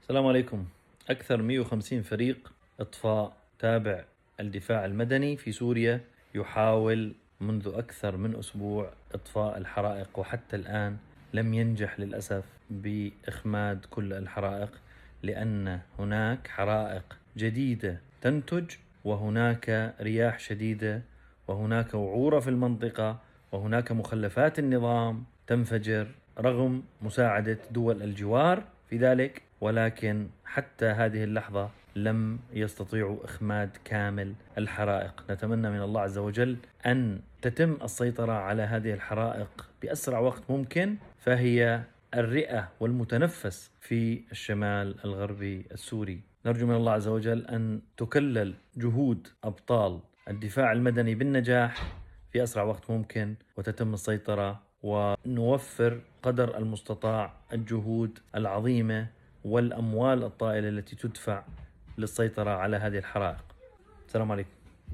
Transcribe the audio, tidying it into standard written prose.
السلام عليكم. أكثر 150 فريق إطفاء تابع الدفاع المدني في سوريا يحاول منذ أكثر من أسبوع إطفاء الحرائق، وحتى الآن لم ينجح للأسف بإخماد كل الحرائق، لأن هناك حرائق جديدة تنتج، وهناك رياح شديدة، وهناك وعورة في المنطقة، وهناك مخلفات النظام تنفجر رغم مساعدة دول الجوار في ذلك، ولكن حتى هذه اللحظة لم يستطيعوا إخماد كامل الحرائق. نتمنى من الله عز وجل أن تتم السيطرة على هذه الحرائق بأسرع وقت ممكن، فهي الرئة والمتنفس في الشمال الغربي السوري. نرجو من الله عز وجل أن تكلل جهود أبطال الدفاع المدني بالنجاح في أسرع وقت ممكن، وتتم السيطرة، ونوفر قدر المستطاع الجهود العظيمة والأموال الطائلة التي تدفع للسيطرة على هذه الحرائق. السلام عليكم.